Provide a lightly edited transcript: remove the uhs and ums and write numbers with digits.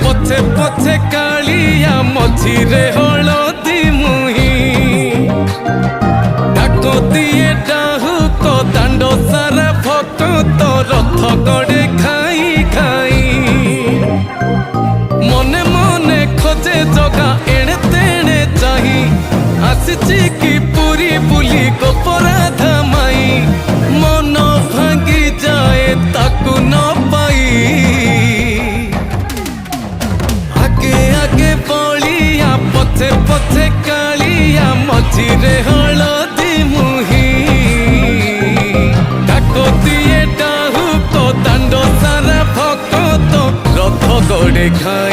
पछे पछे कालिया मझिरे हलदी मुही डाक दिए डाहुक दांड सारा भक्त रथ गड़े खाई खाई मने मने खोजे जगा एणे तेणे चाही आसिची की पूरी बुली गोपराधा माई मन भांगी जाए ताकू न पाई आगे आगे बलिया पछे पछे कालिया मझिरे हलदी मुही डाक दिए डाहुक दांड सारा भक्त रथ गड़े खाई।